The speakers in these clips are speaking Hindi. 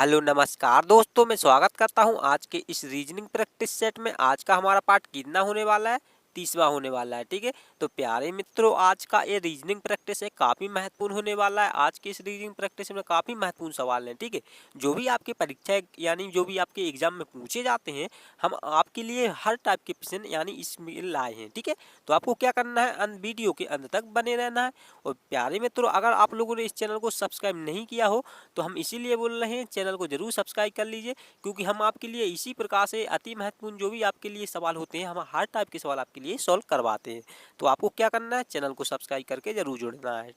हेलो नमस्कार दोस्तों, मैं स्वागत करता हूं आज के इस रीजनिंग प्रैक्टिस सेट में। आज का हमारा पार्ट कितना होने वाला है? 30वां होने वाला है। ठीक है, तो प्यारे मित्रों, आज का ये रीजनिंग प्रैक्टिस है, काफ़ी महत्वपूर्ण होने वाला है। आज के इस रीजनिंग प्रैक्टिस में काफ़ी महत्वपूर्ण सवाल हैं। ठीक है, जो भी आपके परीक्षा यानी जो भी आपके एग्जाम में पूछे जाते हैं, हम आपके लिए हर टाइप के प्रश्न यानी इसमें लाए हैं। ठीक है, तो आपको क्या करना है, वीडियो के अंत तक बने रहना है। और प्यारे मित्रों, अगर आप लोगों ने इस चैनल को सब्सक्राइब नहीं किया हो तो हम इसीलिए बोल रहे हैं, चैनल को जरूर सब्सक्राइब कर लीजिए, क्योंकि हम आपके लिए इसी प्रकार से अति महत्वपूर्ण जो भी आपके लिए सवाल होते हैं, हम हर टाइप के सवाल आपके लिए सॉल्व करवाते हैं। तो आपको क्या करना है, चैनल को सब्सक्राइब करके जरूर जुड़ना है।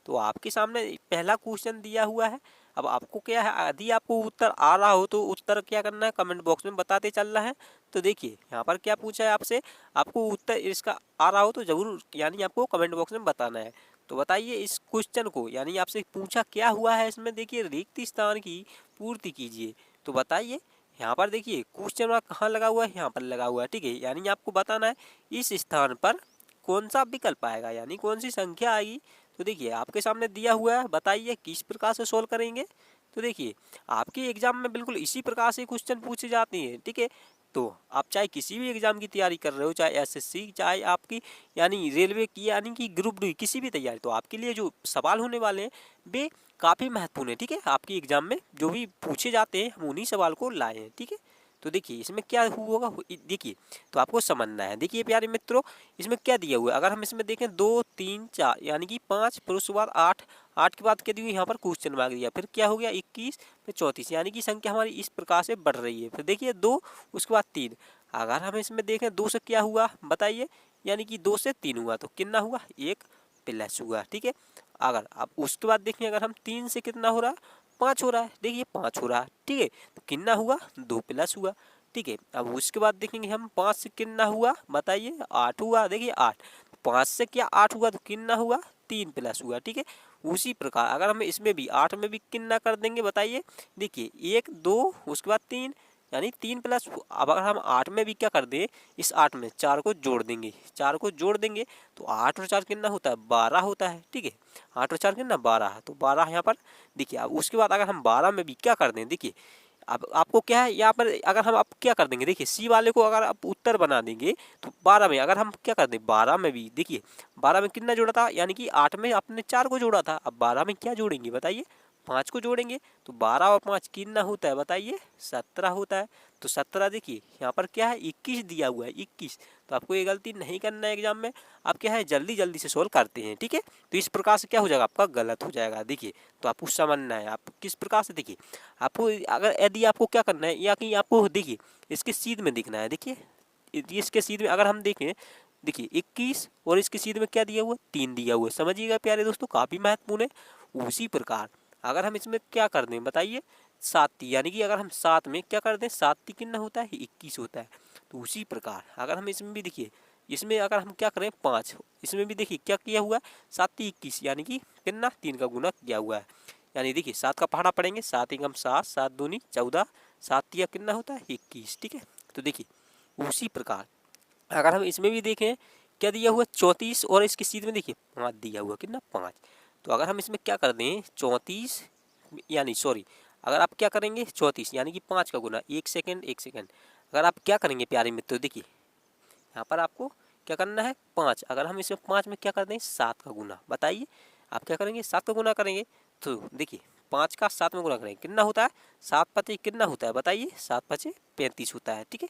तो आपके सामने पहला क्वेश्चन दिया हुआ है। अब आपको क्या है, यदि आपको उत्तर आ रहा हो तो उत्तर क्या करना है, कमेंट बॉक्स में बताते चलना है। तो देखिए यहाँ पर क्या पूछा है आपसे, आपको उत्तर इसका आ रहा हो तो जरूर यानी आपको कमेंट बॉक्स में बताना है। तो बताइए इस क्वेश्चन को, यानी आपसे पूछा क्या हुआ है इसमें, देखिए रिक्त स्थान की पूर्ति कीजिए। तो बताइए यहाँ पर देखिए क्वेश्चन मार्क कहाँ लगा हुआ है, यहाँ पर लगा हुआ है। ठीक है, यानी आपको बताना है इस स्थान पर कौन सा विकल्प आएगा, यानी कौन सी संख्या आएगी। तो देखिए आपके सामने दिया हुआ है, बताइए किस प्रकार से सोल्व करेंगे। तो देखिए आपके एग्जाम में बिल्कुल इसी प्रकार से क्वेश्चन पूछे जाते हैं। ठीक है, तो आप चाहे किसी भी एग्जाम की तैयारी कर रहे हो, चाहे एसएससी, चाहे आपकी यानी रेलवे की, यानी कि ग्रुप डी, किसी भी तैयारी, तो आपके लिए जो सवाल होने वाले हैं वे काफ़ी महत्वपूर्ण है। ठीक है, आपके एग्जाम में जो भी पूछे जाते हैं हम उन्हीं सवाल को लाए हैं। ठीक है, तो देखिए इसमें क्या होगा, देखिए तो आपको समझना है। देखिए प्यारे मित्रों, इसमें क्या दिया हुआ है, अगर हम इसमें देखें 2 3 4 यानी कि 5, फिर उसके बाद 8, 8 के बाद क्या दी हुई, यहाँ पर क्वेश्चन मार्क दिया, फिर क्या हो गया 21, फिर 34, यानी कि संख्या हमारी इस प्रकार से बढ़ रही है। फिर देखिए 2, उसके बाद 3, अगर हम इसमें देखें 2 से क्या हुआ बताइए, यानी कि 2 से 3 हुआ तो कितना हुआ, 1 प्लस हुआ। ठीक है, अगर अब उसके बाद देखें, अगर हम 3 से कितना हो रहा है, 5 हो रहा है, देखिए 5 हो रहा है। ठीक है, तो कितना हुआ, 2 प्लस हुआ। ठीक है, अब उसके बाद देखेंगे हम 5 से कितना हुआ बताइए, 8 हुआ, देखिए 8, 5 से क्या 8 हुआ तो कितना हुआ, 3 प्लस हुआ। ठीक है, उसी प्रकार अगर हम इसमें भी 8 में भी कितना कर देंगे बताइए, देखिए 1 2 उसके बाद 3, यानी 3 प्लस। अब अगर हम 8 में भी क्या कर दें, इस 8 में 4 को जोड़ देंगे, 4 को जोड़ देंगे तो 8 और 4 कितना होता है, 12 होता है। ठीक है, 8 और 4 कितना, 12, तो 12 यहाँ पर देखिए। अब उसके बाद अगर हम 12 में भी क्या कर दें, देखिए अब आपको क्या है यहाँ पर, अगर हम आप क्या कर देंगे, देखिए सी वाले को अगर आप उत्तर बना देंगे तो 12 में अगर हम क्या कर दें, 12 में भी देखिए 12 में कितना जोड़ा था, यानी कि 8 में आपने 4 को जोड़ा था, अब 12 में क्या जोड़ेंगे बताइए, 5 को जोड़ेंगे, तो 12 और 5 कितना होता है बताइए, 17 होता है। तो 17 देखिए यहाँ पर क्या है, 21 दिया हुआ है, 21। तो आपको ये गलती नहीं करना है एग्जाम में, आप क्या है जल्दी जल्दी से सोल्व करते हैं। ठीक है, तो इस प्रकार से क्या हो जाएगा, आपका गलत हो जाएगा। देखिए तो आपको समझना है आप किस प्रकार से, देखिए आपको अगर यदि आपको क्या करना है, या कि आपको देखिए इसके सीध में दिखना है। देखिए इसके सीध में अगर हम देखें, देखिए 21 और इसके सीध में क्या दिया हुआ, 3 दिया हुआ है। समझिएगा प्यारे दोस्तों, काफ़ी महत्वपूर्ण है। उसी प्रकार अगर हम इसमें क्या कर दें बताइए, 7, यानी कि अगर हम 7 में क्या कर दें, 7 कितना होता है, 21 होता है। तो उसी प्रकार अगर हम इसमें भी देखिए, इसमें अगर हम क्या करें 5, इसमें भी देखिए क्या किया हुआ है, 7 21, यानी कि कितना 3 का गुना किया हुआ है। यानी देखिए 7 का पहाड़ा पड़ेंगे, 7 एकम 7, 7 दूनी 14, 7 तिया कितना होता है, 21। ठीक है, तो देखिए उसी प्रकार अगर हम इसमें भी देखें क्या दिया हुआ, 34, और इसकी सीध में देखिए 5 दिया हुआ, कितना 5। तो अगर हम इसमें क्या कर दें 34, यानी सॉरी, अगर आप क्या करेंगे 34 यानी कि 5 का गुना, 1 सेकेंड 1 सेकेंड, अगर आप क्या करेंगे प्यारे मित्र, देखिए यहाँ पर आपको क्या करना है 5, अगर हम इसमें 5 में क्या कर दें 7 का गुना, बताइए आप क्या करेंगे 7 का गुना करेंगे। तो देखिए 5 का 7 में गुना करेंगे कितना होता है, 7 पचे कितना होता है बताइए, 7 पचे 35 होता है। ठीक है,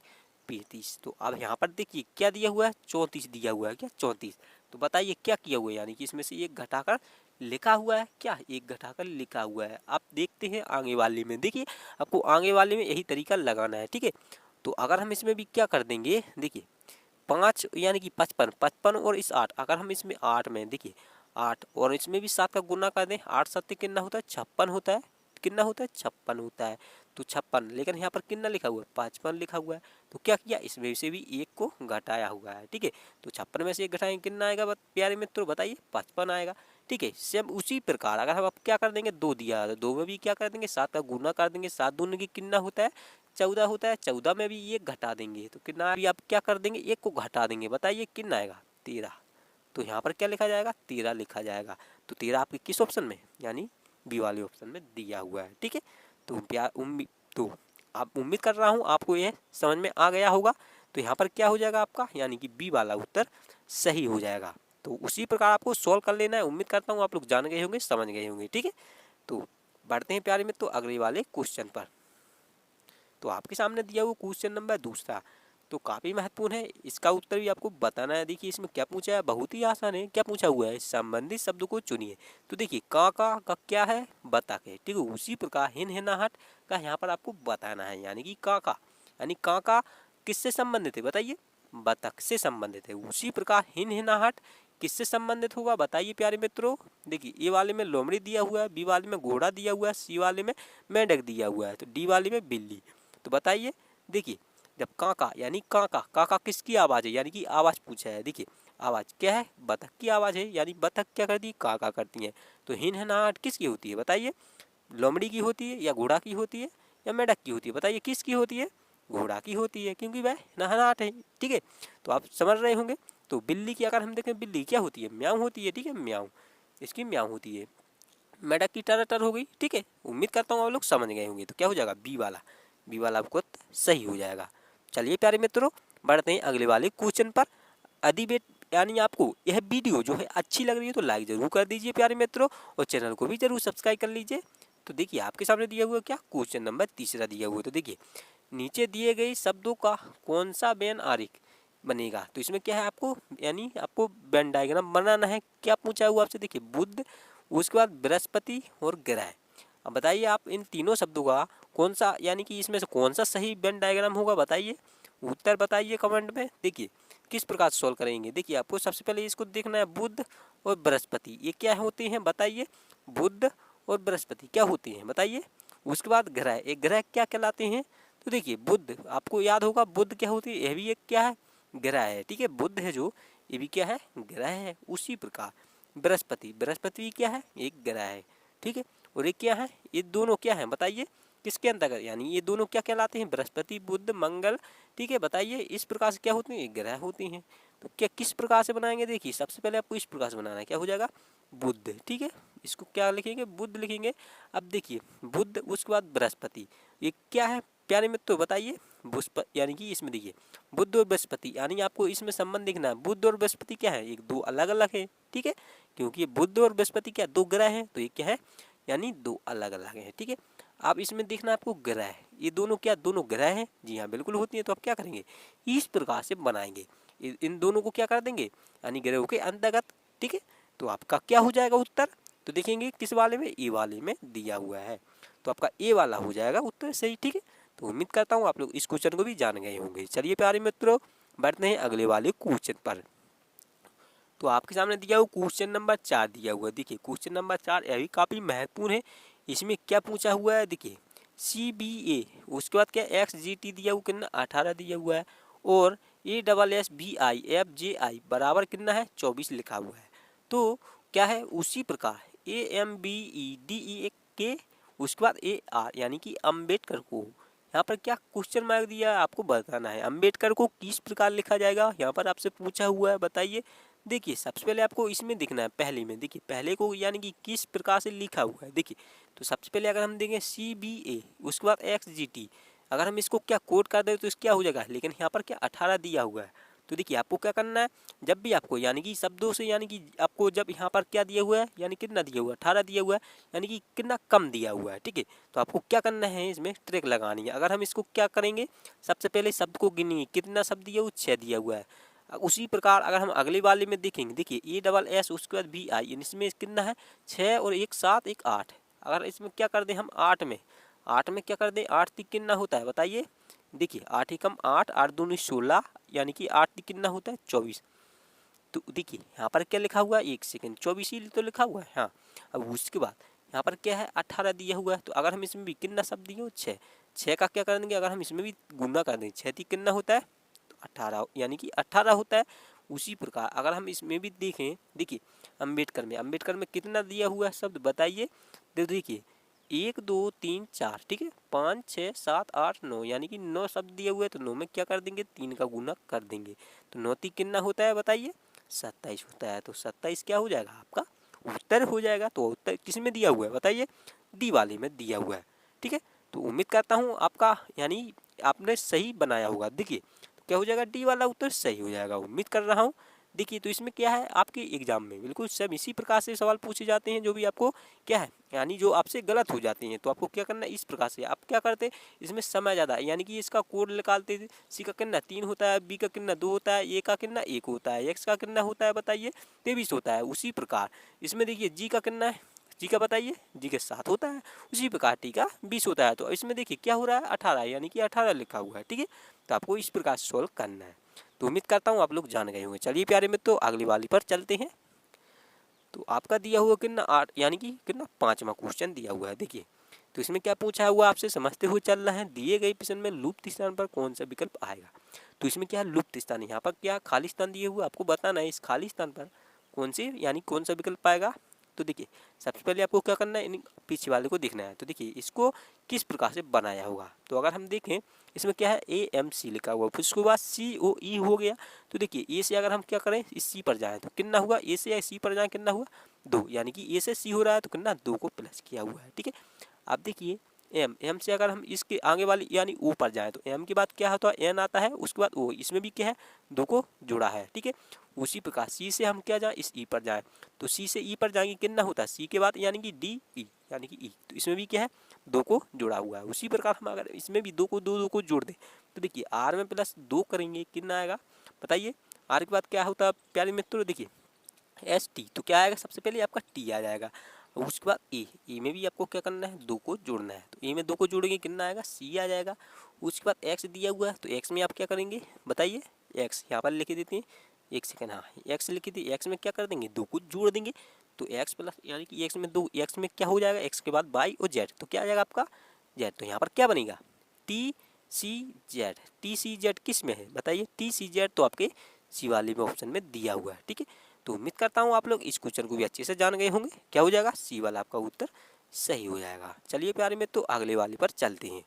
35। तो अब यहाँ पर देखिए क्या दिया हुआ है, 34 दिया हुआ है, क्या 34। तो बताइए क्या किया हुआ है, यानी कि इसमें से एक घटाकर लिखा हुआ है, क्या एक घटाकर लिखा हुआ है। आप देखते हैं आगे वाले में, देखिए आपको आगे वाले में यही तरीका लगाना है। ठीक है, तो अगर हम इसमें भी क्या कर देंगे, देखिए 5 यानी कि 55, 55 और इस 8, अगर हम इसमें 8 में देखिए 8 और इसमें भी 7 का गुना कर दें, 8 7 कितना होता है, 56 होता है, कितना होता है 56 होता है। तो 56, लेकिन यहाँ पर कितना लिखा हुआ है, 55 लिखा हुआ है। तो क्या किया, इसमें से भी एक को घटाया हुआ है। ठीक है, तो 56 में से एक घटाएंगे कितना आएगा प्यारे मित्रों बताइए, 55 आएगा। ठीक है, सेम उसी प्रकार अगर हम अब क्या कर देंगे, 2 दिया है तो 2 में भी क्या कर देंगे, 7 का गुना कर देंगे, 7 दूनी की कितना होता है, 14 होता है। 14 में भी एक घटा देंगे तो कितना, अभी आप क्या कर देंगे, एक को घटा देंगे, बताइए कितना आएगा, 13। तो यहाँ पर क्या लिखा जाएगा, 13 लिखा जाएगा। तो 13 आपके किस ऑप्शन में, यानी बी वाले ऑप्शन में दिया हुआ है। ठीक है, तो आप उम्मीद कर रहा हूँ आपको यह समझ में आ गया होगा। तो यहाँ पर क्या हो जाएगा आपका, यानी कि बी वाला उत्तर सही हो जाएगा। तो उसी प्रकार आपको सॉल्व कर लेना है। उम्मीद करता हूँ आप लोग जान गए होंगे, समझ गए होंगे, ठीक है। तो बढ़ते हैं प्यारे मित्रों अगले वाले क्वेश्चन पर। तो आपके सामने दिया हुआ क्वेश्चन नंबर दूसरा तो काफ़ी महत्वपूर्ण है, इसका उत्तर भी आपको बताना है। देखिए इसमें क्या पूछा है, बहुत ही आसान है। क्या पूछा हुआ है, संबंधित शब्द को चुनिए। तो देखिए काका का क्या है, बतख है, ठीक है। उसी प्रकार हिनहिनाहट का यहाँ पर आपको बताना है, यानी कि काका, यानी काका किससे संबंधित है बताइए, बतख से संबंधित है। उसी प्रकार हिनहिनाहट किससे संबंधित होगा बताइए प्यारे मित्रों। देखिए ए वाले में लोमड़ी दिया हुआ है, बी वाले में घोड़ा दिया हुआ है, सी वाले में मेंढक दिया हुआ है, तो डी वाले में बिल्ली। तो बताइए, देखिए जब काका यानी काका, काका किसकी आवाज़ है, यानी कि आवाज़ पूछा है। देखिए आवाज़ क्या है, बतख की आवाज़ है, यानी बतख क्या करती है, काका करती है। तो हिनहिनाहट किसकी होती है बताइए, लोमड़ी की होती है या घोड़ा की होती है या मेंढक की होती है बताइए, किसकी होती है, घोड़ा की होती है, क्योंकि वह नहनाहट है, ठीक है। तो आप समझ रहे होंगे। तो बिल्ली की अगर हम देखें, बिल्ली क्या होती है, म्याऊं होती है, ठीक है, म्याऊं, इसकी म्याऊं होती है। मेंढक की टर टर हो गई, ठीक है। उम्मीद करता हूँ आप लोग समझ गए होंगे। तो क्या हो जाएगा, बी वाला, बी वाला आपको सही हो जाएगा। चलिए प्यारे मित्रों बढ़ते हैं अगले वाले क्वेश्चन पर। यदि यानी आपको यह वीडियो जो है अच्छी लग रही है तो लाइक जरूर कर दीजिए प्यारे मित्रों, और चैनल को भी जरूर सब्सक्राइब कर लीजिए। तो देखिए आपके सामने दिया हुआ क्या, क्वेश्चन नंबर तीसरा दिया हुआ। तो देखिए नीचे दिए गए शब्दों का कौन सा वेन आरेख बनेगा। तो इसमें क्या है, आपको यानी आपको वेन डायग्राम बनाना है। क्या पूछा हुआ आपसे, देखिए बुध, उसके बाद बृहस्पति और ग्रह। अब बताइए आप इन तीनों शब्दों का कौन सा, यानी कि इसमें से कौन सा सही वेन डायग्राम होगा बताइए, उत्तर बताइए कमेंट में। देखिए किस प्रकार सॉल्व करेंगे। देखिए आपको सबसे पहले इसको देखना है, बुध और बृहस्पति ये क्या होते हैं बताइए, बुध और बृहस्पति क्या होते हैं बताइए। उसके बाद ग्रह, एक ग्रह क्या कहलाते हैं। तो देखिए बुध आपको याद होगा, बुध क्या होती है, यह भी एक क्या है, ग्रह है, ठीक है। बुध है जो, ये भी क्या है, ग्रह है। उसी प्रकार बृहस्पति, बृहस्पति क्या है, एक ग्रह है, ठीक है। और ये क्या है, ये दोनों क्या है बताइए, किसके अंतर्गत, यानी ये दोनों क्या कहलाते हैं, बृहस्पति बुध मंगल, ठीक है। बताइए इस प्रकार से क्या होते हैं, ग्रह होते हैं। तो क्या किस प्रकार से बनाएंगे, देखिए सबसे पहले आपको इस प्रकार से बनाना है, क्या हो जाएगा, बुध, ठीक है। इसको क्या लिखेंगे, बुध लिखेंगे। अब देखिए बुध, उसके बाद बृहस्पति, ये क्या है प्यारे मित्रों बताइए, यानी कि इसमें देखिए बुध और बृहस्पति, यानी आपको इसमें संबंध देखना है। बुध और बृहस्पति क्या है, एक दो अलग अलग है, ठीक है, क्योंकि बुध और बृहस्पति क्या दो ग्रह हैं, तो ये क्या है, यानी दो अलग अलग है, ठीक है। आप इसमें देखना आपको ग्रह, ये दोनों क्या, दोनों ग्रह हैं, जी हाँ बिल्कुल होती है। तो आप क्या करेंगे, इस प्रकार से बनाएंगे, इन दोनों को क्या कर देंगे, यानी ग्रहों के अंतर्गत, ठीक है। तो आपका क्या हो जाएगा उत्तर, तो देखेंगे किस वाले में, ए वाले में दिया हुआ है। तो आपका ए वाला हो जाएगा उत्तर सही, ठीक है। तो उम्मीद करता हूँ आप लोग इस क्वेश्चन को भी जान गए होंगे। चलिए प्यारे मित्रों बढ़ते हैं अगले वाले क्वेश्चन पर। तो आपके सामने दिया हुआ क्वेश्चन नंबर 4 दिया हुआ है। देखिए क्वेश्चन नंबर 4 यह भी काफ़ी महत्वपूर्ण है। इसमें क्या पूछा हुआ है, देखिए CBA, उसके बाद क्या XGT दिया हुआ कितना 18 दिया हुआ है, और ASSBI बराबर कितना है 24 लिखा हुआ है। तो क्या है, उसी प्रकार AMBEDE के, उसके बाद AR यानी कि अम्बेडकर को, यहाँ पर क्या क्वेश्चन मार्क दिया है, आपको बताना है अम्बेडकर को किस प्रकार लिखा जाएगा, यहाँ पर आपसे पूछा हुआ है बताइए। देखिए सबसे पहले आपको इसमें दिखना है, पहले में देखिए पहले को यानी कि किस प्रकार से लिखा हुआ है। देखिए तो सबसे पहले अगर हम देखें CBA, उसके बाद XGT, अगर हम इसको क्या कोड कर दें तो क्या हो जाएगा, लेकिन यहाँ पर क्या 18 दिया हुआ है। तो देखिए आपको क्या करना है, जब भी आपको यानी कि शब्दों से, यानी कि आपको जब यहाँ पर क्या दिया हुआ है, यानी कितना दिया हुआ है 18 दिया हुआ है, यानी कि कितना कम दिया हुआ है, ठीक है। तो आपको क्या करना है, इसमें ट्रिक लगानी है। अगर हम इसको क्या करेंगे, सबसे पहले शब्द को गिनिए, कितना शब्द दिया हुआ, 6 दिया हुआ है। उसी प्रकार अगर हम अगले वाले में देखेंगे, देखिए ASS, उसके बाद BI, इसमें कितना है 6 और 1 7 1 8। अगर इसमें क्या कर दें हम 8 में, 8 में क्या कर दें, 8 तीन कितना होता है बताइए। देखिए 8 एकम 8, 8 दूनी 16, यानी कि 8 तीन कितना होता है 24। तो देखिए यहाँ पर क्या लिखा हुआ है, 1 सेकेंड 24 ही तो लिखा हुआ है, हाँ। अब उसके बाद यहाँ पर क्या है 18 दिया हुआ है। तो अगर हम इसमें भी कितना शब्द दिए हो 6, 6 का क्या कर देंगे, अगर हम इसमें भी गुना कर देंगे, 6 तीन कितना होता है 18, यानी कि 18 होता है। उसी प्रकार अगर हम इसमें भी देखें, देखिए अम्बेडकर में कितना दिया हुआ है शब्द बताइए। तो देखिए 1 2 3 4, ठीक है, 5 6 7 8 9, यानी कि 9 शब्द दिए हुए हैं। तो 9 में क्या कर देंगे, 3 का गुना कर देंगे। तो 9 तीन कितना होता है बताइए, 27 होता है। तो 27 क्या हो जाएगा, आपका उत्तर हो जाएगा। तो उत्तर किस में दिया हुआ है बताइए, डी वाले में दिया हुआ है, ठीक है। तो उम्मीद करता हूँ आपका यानी आपने सही बनाया होगा। देखिए तो क्या हो जाएगा, डी वाला उत्तर सही हो जाएगा, उम्मीद कर रहा हूँ। देखिए तो इसमें क्या है, आपके एग्जाम में बिल्कुल सब इसी प्रकार से सवाल पूछे जाते हैं जो भी आपको क्या है यानी जो आपसे गलत हो जाते हैं। तो आपको क्या करना है, इस प्रकार से आप क्या करते, इसमें समय ज़्यादा है यानी कि इसका कोड निकालते थे। सी का कितना 3 होता है, बी का कितना 2 होता है, ए का कितना 1 होता है, एक्स का कितना होता है बताइए 23 होता है। उसी प्रकार इसमें देखिए जी का कितना है, जी का बताइए, जी के 7 होता है। उसी प्रकार टी का 20 होता है। तो इसमें देखिए क्या हो रहा है 18 यानी कि 18 लिखा हुआ है। ठीक है, तो आपको इस प्रकार से सॉल्व करना है। तो उम्मीद करता हूँ आप लोग जान गए होंगे। चलिए प्यारे मित्रों अगली वाली पर चलते हैं। तो आपका दिया हुआ कितना 8 यानी कि कितना 5वां क्वेश्चन दिया हुआ है। देखिए तो इसमें क्या पूछा हुआ आपसे समझते हुए चलना है। दिए गए प्रश्न में लुप्त स्थान पर कौन सा विकल्प आएगा। तो इसमें क्या है, लुप्त स्थान, यहाँ पर क्या खाली स्थान दिए हुए, आपको बताना है इस खाली स्थान पर कौन से यानी कौन सा विकल्प आएगा। तो देखिए सबसे पहले आपको क्या करना है, इन पीछे वाले को देखना है। तो देखिए इसको किस प्रकार से बनाया होगा। तो अगर हम देखें इसमें क्या है AMC लिखा हुआ, फिर उसके बाद COE हो गया। तो देखिए ए से अगर हम क्या करें इस सी पर जाएं तो कितना हुआ, ए से सी पर जाएं कितना हुआ 2, यानी कि ए से सी हो रहा है तो कितना 2 को प्लस किया हुआ है। ठीक है, अब देखिए एम से अगर हम इसके आगे वाली यानी ओ पर जाएं तो एम के बाद क्या होता है एन आता है, उसके बाद ओ, इसमें भी क्या है 2 को जुड़ा है। ठीक है, उसी प्रकार सी से हम क्या जाए इस ई पर जाएं तो सी से ई पर जाएंगे कितना होता है सी के बाद यानी कि डी ई यानी कि ई, तो इसमें भी क्या है 2 को जुड़ा हुआ है। उसी प्रकार हम अगर इसमें भी 2 को 2 को जोड़ दें तो देखिए आर में प्लस 2 करेंगे कितना आएगा बताइए। आर के बाद क्या होता है प्यारे मित्रों, देखिए ST, तो क्या आएगा सबसे पहले आपका टी आ जाएगा। उसके बाद ए में भी आपको क्या करना है 2 को जोड़ना है। तो ए में 2 को जोड़ेंगे कितना आएगा सी आ जाएगा। उसके बाद एक्स दिया हुआ है तो एक्स में आप क्या करेंगे बताइए, एक्स यहाँ पर लिख देते हैं, एक सेकेंड, हाँ एक्स लिख दी, एक्स में क्या कर देंगे 2 को जोड़ देंगे। तो एक्स प्लस यानी कि एक्स में 2, एक्स में क्या हो जाएगा एक्स के बाद वाई और जेड, तो क्या आ जाएगा आपका जेड। तो यहाँ पर क्या बनेगा TCZ। TCZ किस में है बताइए, TCZ तो आपके सी वाले में ऑप्शन में दिया हुआ है। ठीक है, तो उम्मीद करता हूँ आप लोग इस क्वेश्चन को भी अच्छे से जान गए होंगे। क्या हो जाएगा सी वाला आपका उत्तर सही हो जाएगा। चलिए प्यारे में तो अगले वाले पर चलते हैं।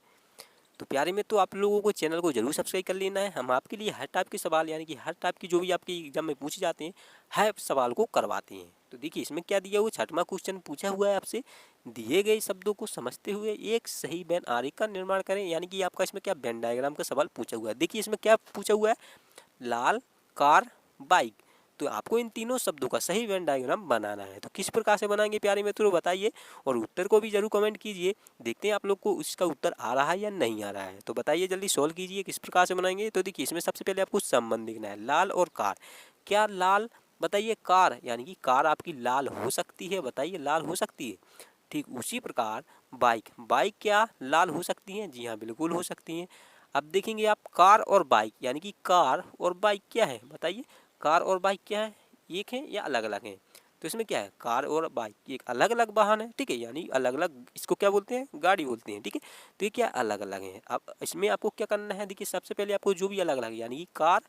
तो प्यारे में तो आप लोगों को चैनल को जरूर सब्सक्राइब कर लेना है। हम आपके लिए हर टाइप के सवाल यानी कि हर टाइप की जो भी आपके एग्जाम में पूछे जाते हैं हर सवाल को करवाते हैं। तो देखिए इसमें क्या दिया हुआ 6वां क्वेश्चन पूछा हुआ है आपसे, दिए गए शब्दों को समझते हुए एक सही वेन आरेख का निर्माण करें। यानी कि आपका इसमें क्या वेन डायग्राम का सवाल पूछा हुआ है। देखिए इसमें क्या पूछा हुआ है, लाल, कार, बाइक। तो आपको इन तीनों शब्दों का सही वेन डायग्राम बनाना है। तो किस प्रकार से बनाएंगे प्यारे मित्रों बताइए, और उत्तर को भी जरूर कमेंट कीजिए। देखते हैं आप लोग को इसका उत्तर आ रहा है या नहीं आ रहा है। तो बताइए जल्दी सॉल्व कीजिए किस प्रकार से बनाएंगे। तो देखिए इसमें सबसे पहले आपको संबंध देखना है, लाल और कार। क्या लाल बताइए कार यानी कि कार आपकी लाल हो सकती है, बताइए लाल हो सकती है। ठीक उसी प्रकार बाइक, बाइक क्या लाल हो सकती हैं, जी हाँ बिल्कुल हो सकती हैं। अब देखेंगे आप कार और बाइक यानी कि कार और बाइक क्या है बताइए, कार और बाइक क्या है एक है या अलग अलग हैं। तो इसमें क्या है कार और बाइक एक अलग अलग वाहन है। ठीक है, यानी अलग अलग इसको क्या बोलते हैं गाड़ी बोलते हैं। ठीक है, तो ये क्या अलग अलग हैं। अब इसमें आपको क्या करना है, देखिए सबसे पहले आपको जो भी अलग अलग यानी कि कार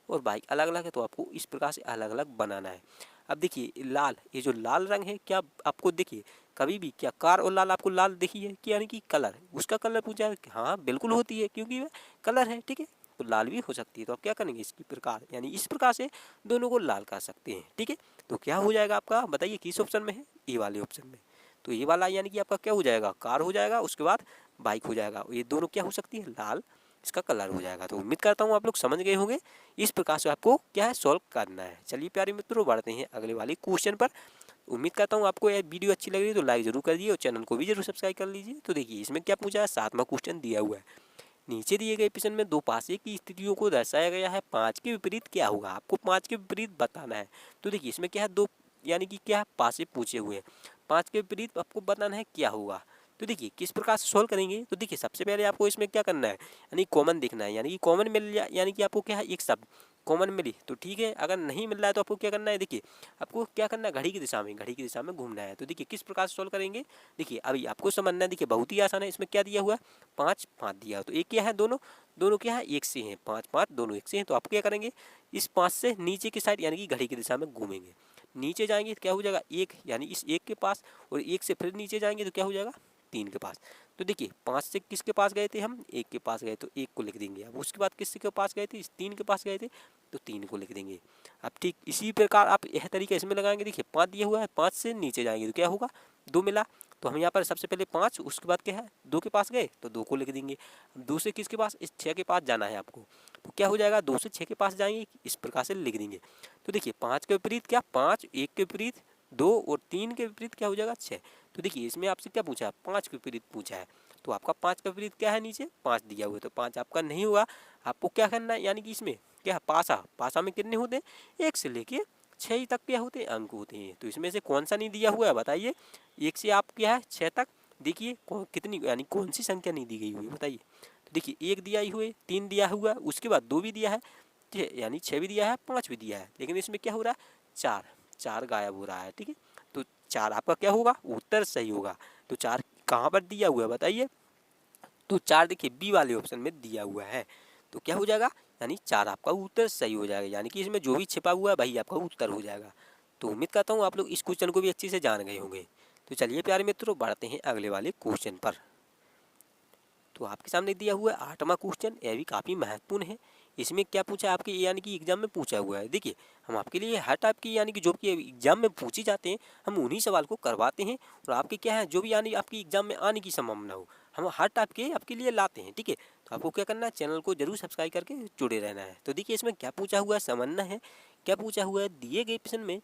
और बाइक अलग अलग है तो आपको इस प्रकार से अलग अलग बनाना है। अब देखिए लाल, ये जो लाल रंग है क्या आपको देखिए कभी भी क्या कार और लाल आपको लाल देखी है कि यानी कि कलर उसका कलर पूछा है, हाँ बिल्कुल होती है क्योंकि वह कलर है। ठीक है, तो लाल भी हो सकती है। तो आप क्या करेंगे इसकी प्रकार यानी इस प्रकार से दोनों को लाल कर सकते हैं। ठीक है, तो क्या हो जाएगा आपका बताइए किस ऑप्शन में है, ए वाले ऑप्शन में। तो ये वाला यानी कि आपका क्या हो जाएगा कार हो जाएगा, उसके बाद बाइक हो जाएगा, ये दोनों क्या हो सकती है लाल, इसका कलर हो जाएगा। तो उम्मीद करता हूँ आप लोग समझ गए होंगे। इस प्रकार से आपको क्या है सॉल्व करना है। चलिए प्यारे मित्रों बढ़ते हैं अगले वाले क्वेश्चन पर। उम्मीद करता हूँ आपको यह वीडियो अच्छी लग रही है तो लाइक जरूर कर दिए और चैनल को भी जरूर सब्सक्राइब कर लीजिए। तो देखिए इसमें क्या पूछा है, 7वां क्वेश्चन दिया हुआ है। नीचे दिए गए प्रश्न में 2 पासे की स्थितियों को दर्शाया गया है, 5 के विपरीत क्या होगा, आपको 5 के विपरीत बताना है। तो देखिए इसमें क्या है 2 यानी कि क्या पासे पूछे हुए हैं, 5 के विपरीत आपको बताना है क्या होगा। तो देखिए किस प्रकार से सोल्व करेंगे। तो देखिए सबसे पहले आपको इसमें क्या करना है यानी कॉमन देखना है, यानी कि कॉमन मिल जाए यानी कि आपको क्या है एक शब्द कॉमन मिली तो ठीक है, अगर नहीं मिल रहा है तो आपको क्या करना है, देखिए आपको क्या करना है घड़ी की दिशा में घूमना है। तो देखिए किस प्रकार से सोल्व करेंगे, देखिए अभी आपको समझना है। देखिए बहुत ही आसान है, इसमें क्या दिया हुआ है 5 5 दिया, तो एक क्या है दोनों दोनों क्या है एक से हैं, 5 5 दोनों एक से हैं। तो आप क्या करेंगे इस 5 से नीचे की साइड यानी कि घड़ी की दिशा में घूमेंगे, नीचे जाएंगे तो क्या हो जाएगा 1 यानी इस 1 के पास, और 1 से फिर नीचे जाएंगे तो क्या हो जाएगा 3 के पास। तो देखिए 5 से किसके पास गए थे हम 1 के पास गए तो 1 को लिख देंगे। अब उसके बाद किसके के पास गए थे इस 3 के पास गए थे तो 3 को लिख देंगे। अब ठीक इसी प्रकार आप यह तरीका इसमें लगाएंगे। देखिए 5 दिया हुआ है, 5 से नीचे जाएंगे तो क्या होगा 2 मिला, तो हम यहाँ पर सबसे पहले 5, उसके बाद क्या है 2 के पास गए तो 2 को लिख देंगे। अब 2 से किसके पास, इस 6 के पास जाना है आपको, तो क्या हो जाएगा 2 से 6 के पास जाएंगे, इस प्रकार से लिख देंगे। तो देखिए 5 के विपरीत क्या 5, 1 के विपरीत 2 और 3 के विपरीत क्या हो जाएगा 6। तो देखिए इसमें आपसे क्या पूछा है 5 के विपरीत पूछा है, तो आपका 5 का विपरीत क्या है नीचे 5 दिया हुआ है, तो 5 आपका नहीं हुआ। आपको क्या करना है, यानी कि इसमें क्या पासा में कितने होते हैं 1 से लेके 6 तक क्या होते हैं अंक होते हैं। तो इसमें से कौन सा नहीं दिया हुआ है बताइए, 1 से आप क्या है 6 तक देखिए कितनी यानी कौन सी संख्या नहीं दी गई हुई है बताइए। तो देखिए 1 दिया ही हुए, 3 दिया हुआ है, उसके बाद 2 भी दिया है, यानी 6 भी दिया है, 5 भी दिया है, लेकिन इसमें क्या हो रहा है 4 गायब हो रहा है। ठीक है, तो 4 आपका क्या होगा उत्तर सही होगा। तो 4 कहाँ पर दिया हुआ है बताइए, तो 4 देखिए बी वाले ऑप्शन में दिया हुआ है, तो क्या हो जाएगा यानी 4 आपका उत्तर सही हो जाएगा, यानी कि इसमें जो भी छिपा हुआ है वही आपका उत्तर हो जाएगा। तो उम्मीद करता हूँ आप लोग इस क्वेश्चन को भी अच्छे से जान गए होंगे। तो चलिए प्यारे मित्रों बढ़ते हैं अगले वाले क्वेश्चन पर। तो आपके सामने दिया हुआ है 8वां क्वेश्चन, यह भी काफ़ी महत्वपूर्ण है। इसमें क्या पूछा है आपके यानी कि एग्जाम में पूछा हुआ है। देखिए हम आपके लिए हर टाइप की यानी कि जो कि एग्जाम में पूछी जाते हैं हम उन्हीं सवाल को करवाते हैं, और आपके क्या है जो भी यानी आपकी एग्जाम में आने की संभावना हो हम हर टाइप के आपके लिए लाते हैं। ठीक है, तो आपको क्या करना है चैनल को जरूर सब्सक्राइब करके जुड़े रहना है। तो देखिए इसमें क्या पूछा हुआ है समझना है। क्या पूछा हुआ है, दिए गए प्रश्न में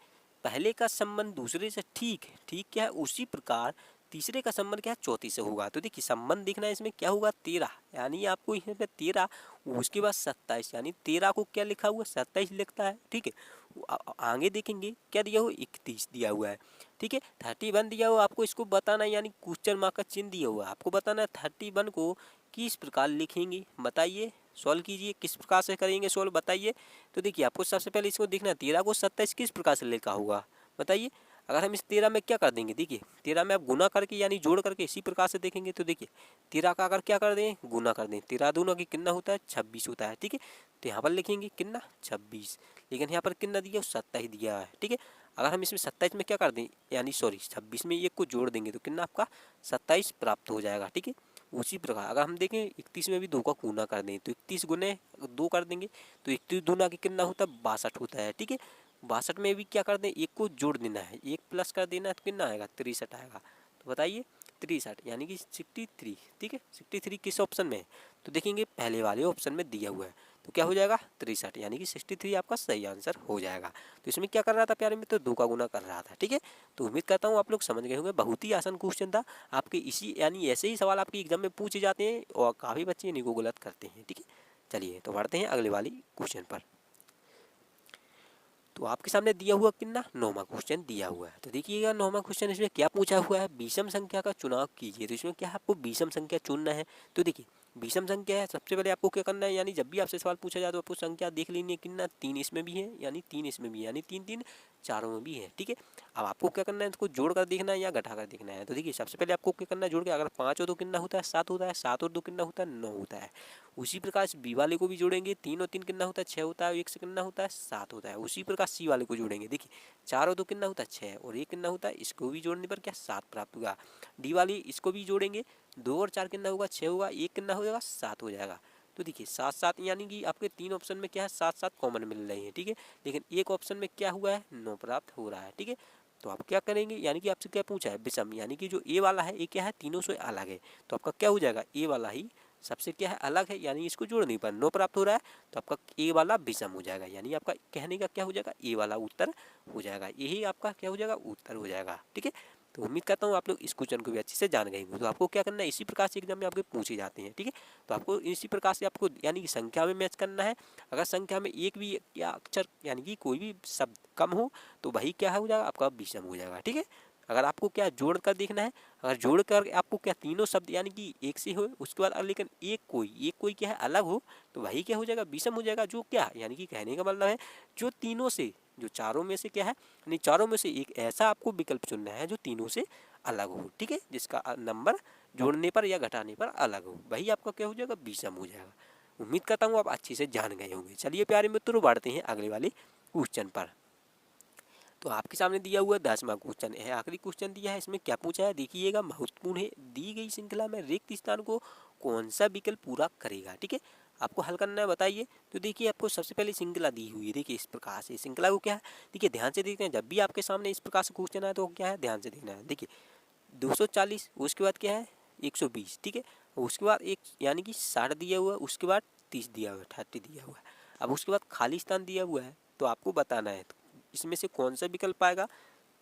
पहले का संबंध दूसरे से ठीक क्या है उसी प्रकार तीसरे का संबंध क्या है चौथी से होगा। तो देखिए संबंध देखना है, इसमें क्या होगा 13, यानी आपको इसमें 13 उसके बाद 27, यानी 13 को क्या लिखा हुआ 27 लिखता है। ठीक है, आगे देखेंगे क्या दिया हुआ 31 दिया हुआ है। ठीक है, 31 दिया हुआ आपको इसको बताना है, यानी क्वेश्चन मार्क का चिन्ह दिया हुआ है, आपको बताना है 31 को किस प्रकार लिखेंगे बताइए, सॉल्व कीजिए किस प्रकार से करेंगे सॉल्व बताइए। तो देखिए आपको सबसे पहले इसको देखना है 13 को 27 किस प्रकार से लिखा होगा बताइए। अगर हम इस 13 में क्या कर देंगे, देखिए 13 में आप गुना करके यानी जोड़ करके इसी प्रकार से देखेंगे। तो देखिए 13 का अगर क्या कर दें गुना कर दें, 13 दूना की कितना होता है 26 होता है। ठीक है, तो यहाँ पर लिखेंगे कितना 26, लेकिन यहाँ पर कितना दिया 27 दिया है। ठीक है, अगर हम इसमें 27 में क्या कर दें यानी सॉरी 26 में 1 को जोड़ देंगे तो कितना आपका 27 प्राप्त हो जाएगा। ठीक है, उसी प्रकार अगर हम देखें 31 में भी 2 का गुना कर दें तो 31 गुने 2 कर देंगे तो 31 दूना की कितना होता है 62 होता है। ठीक है, 62 में भी क्या कर दें 1 को जोड़ देना है, 1 प्लस कर देना है तो कितना आएगा 63 आएगा। तो बताइए 63 यानी कि 63। ठीक है, 63 किस ऑप्शन में है, तो देखेंगे पहले वाले ऑप्शन में दिया हुआ है, तो क्या हो जाएगा 63 यानी कि 63 आपका सही आंसर हो जाएगा। तो इसमें क्या कर रहा था प्यारे मित्र 2 का गुना कर रहा था। ठीक है, तो उम्मीद करता हूँ आप लोग समझ गए होंगे, बहुत ही आसान क्वेश्चन था आपके, इसी यानी ऐसे ही सवाल आपके एग्जाम में पूछे जाते हैं और काफ़ी बच्चे इन्हीं को गलत करते हैं। ठीक है, चलिए तो बढ़ते हैं अगले वाली क्वेश्चन पर। तो आपके सामने दिया हुआ कितना 9वां क्वेश्चन दिया हुआ है। तो देखिएगा 9वां क्वेश्चन इसमें क्या पूछा हुआ है, विषम संख्या का चुनाव कीजिए। तो इसमें क्या है आपको विषम संख्या चुनना है। तो देखिए विषम संख्या है, सबसे पहले आपको क्या करना है, यानी जब भी आपसे सवाल पूछा जाए तो आपको संख्या देख लेनी है कितना 3 इसमें भी है, यानी 3 इसमें भी है, यानी 3 3 चारों में भी है। ठीक है, अब आपको क्या करना है इसको जोड़ कर देखना है या घटा कर देखना है। तो देखिए सबसे पहले आपको क्या करना है जोड़ के, अगर 5 और 2 कितना होता है 7 होता है, 7 और 2 कितना होता है 9 होता है। उसी प्रकार से बी वाले को भी जोड़ेंगे, 3 और 3 कितना होता है 6 होता है, 1 से कितना होता है 7 होता है। उसी प्रकार सी वाले को जोड़ेंगे, देखिए 4 और 2 कितना होता है 6 और 1 कितना होता है, इसको भी जोड़ने पर क्या 7 प्राप्त होगा। डी वाली इसको भी जोड़ेंगे, 2 और 4 कितना होगा 6 होगा, 1 कितना हो जाएगा 7 हो जाएगा। तो देखिए 7 7 यानी कि आपके 3 ऑप्शन में क्या है 7 7 कॉमन मिल रहे हैं। ठीक है, लेकिन एक ऑप्शन में क्या हुआ है 9 प्राप्त हो रहा है। ठीक है, तो आप क्या करेंगे, यानी कि आपसे क्या पूछा है विषम, यानी कि जो ए वाला है ये क्या है तीनों से अलग है, तो आपका क्या हो जाएगा ए वाला ही सबसे क्या है अलग है, यानी इसको जोड़ने पर 9 प्राप्त हो रहा है, तो आपका ए वाला विषम हो जाएगा, यानी आपका कहने का क्या हो जाएगा ए वाला उत्तर हो जाएगा, यही आपका क्या हो जाएगा उत्तर हो जाएगा। ठीक है, तो उम्मीद करता हूँ आप लोग इस क्वेश्चन को भी अच्छे से जान गए होंगे। तो आपको क्या करना है, इसी प्रकार से एग्जाम में आपके पूछे जाते हैं। ठीक है, तो आपको इसी प्रकार से आपको यानी कि संख्या में मैच करना है। अगर संख्या में एक भी या अक्षर यानी कि कोई भी शब्द कम हो तो वही क्या हो जाएगा आपका विषम हो जाएगा। ठीक है, अगर आपको क्या जोड़ कर देखना है, अगर जोड़ कर आपको क्या तीनों शब्द यानी कि एक से हो उसके बाद लेकिन एक कोई क्या है अलग हो तो वही क्या हो जाएगा विषम हो जाएगा। जो क्या यानी कि कहने का मतलब है जो तीनों से जो चारों में से क्या है यानी चारों में से एक ऐसा आपको विकल्प चुनना है जो तीनों से अलग हो। ठीक है, जिसका नंबर जोड़ने पर या घटाने पर अलग हो, वही आपका क्या हो जाएगा विषम हो जाएगा। उम्मीद करता हूँ आप अच्छे से जान गए होंगे। चलिए प्यारे मित्रों बढ़ते हैं अगले वाले क्वेश्चन पर। तो आपके सामने दिया हुआ 10वां क्वेश्चन है, आखिरी क्वेश्चन दिया है। इसमें क्या पूछा है देखिएगा, महत्वपूर्ण है। दी गई श्रृंखला में रिक्त स्थान को कौन सा विकल्प पूरा करेगा। ठीक है, आपको हल करना है बताइए। तो देखिए आपको सबसे पहले श्रृंखला दी हुई है, देखिए इस प्रकार से श्रृंखला को क्या है देखिए ध्यान से देखते हैं, जब भी आपके सामने इस प्रकार से क्वेश्चन आए तो क्या है ध्यान से देखना है। देखिए 240, उसके बाद क्या है 120, ठीक है। उसके बाद एक यानी कि 60 दिया हुआ है, उसके बाद 30 दिया हुआ है, 30 दिया हुआ है। अब उसके बाद खाली स्थान दिया हुआ है, तो आपको बताना है तो इसमें से कौन सा विकल्प आएगा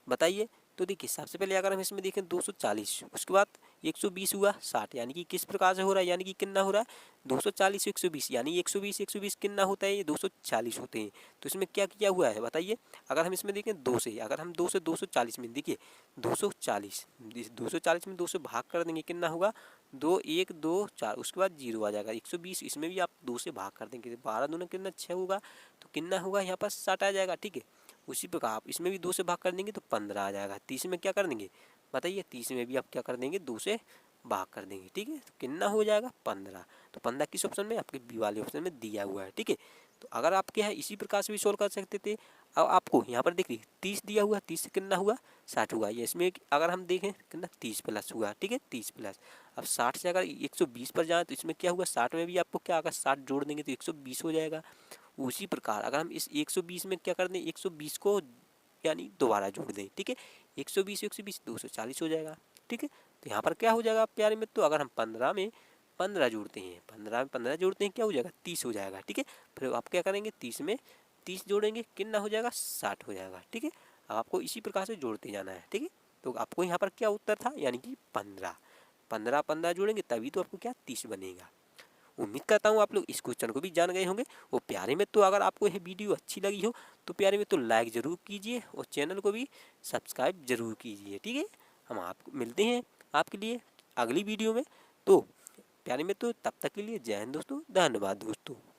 बताइए। तो देखिए सबसे पहले अगर हम इसमें देखें 240, उसके बाद 120 हुआ 60, यानी कि किस प्रकार से हो रहा है, यानी कि कितना हो रहा है 240 120, यानी 120 कितना होता है, ये 240 होते हैं। तो इसमें क्या किया हुआ है बताइए। अगर हम इसमें देखें 2 से, अगर हम 2 से 240 में देखिए 240, 240 में 2 से भाग कर देंगे कितना होगा 2 1 2 4, उसके बाद 0 आ जाएगा। 120 इसमें भी आप 2 से भाग कर देंगे, 12 दूना कितना 6 होगा, तो कितना होगा यहाँ पर 60 आ जाएगा, ठीक है। उसी प्रकार आप इसमें भी 2 से भाग कर देंगे तो 15 आ जाएगा। 30 में क्या कर देंगे बताइए, 30 में भी आप क्या कर देंगे 2 से भाग कर देंगे, ठीक है। तो कितना हो जाएगा 15। तो 15 किस ऑप्शन में, आपके बी वाले ऑप्शन में दिया हुआ है, ठीक है। तो अगर आप क्या है इसी प्रकार से भी सोल्व कर सकते थे। अब आपको यहाँ पर देखिए 30 दिया हुआ, 30 से कितना हुआ 60 हुआ, ये इसमें अगर हम देखें कितना 30 प्लस हुआ, ठीक है 30 प्लस। अब 60 से अगर 120 पर जाए तो इसमें क्या हुआ 60 में भी आपको क्या अगर 60 जोड़ देंगे तो 120 हो जाएगा। उसी प्रकार अगर हम इस 120 में क्या कर दें 120 को यानी दोबारा जोड़ दें, ठीक है। 120 120 240 हो जाएगा, ठीक है। तो यहाँ पर क्या हो जाएगा प्यारे मित्रों, अगर हम 15 में 15 जोड़ते हैं, 15 में 15 जोड़ते हैं क्या हो जाएगा 30 हो जाएगा, ठीक है। फिर आप क्या करेंगे 30 में 30 जोड़ेंगे कितना हो जाएगा 60 हो जाएगा, ठीक है। अब आपको इसी प्रकार से जोड़ते जाना है, ठीक है। तो आपको यहाँ पर क्या उत्तर था, यानी कि 15 15 15 जोड़ेंगे तभी तो आपको क्या 30 बनेगा। उम्मीद करता हूँ आप लोग इस क्वेश्चन को भी जान गए होंगे। वो प्यारे में तो अगर आपको यह वीडियो अच्छी लगी हो तो प्यारे में तो लाइक ज़रूर कीजिए और चैनल को भी सब्सक्राइब जरूर कीजिए, ठीक है। हम आपको मिलते हैं आपके लिए अगली वीडियो में। तो प्यारे में तो तब तक के लिए जय हिंद दोस्तों, धन्यवाद दोस्तों।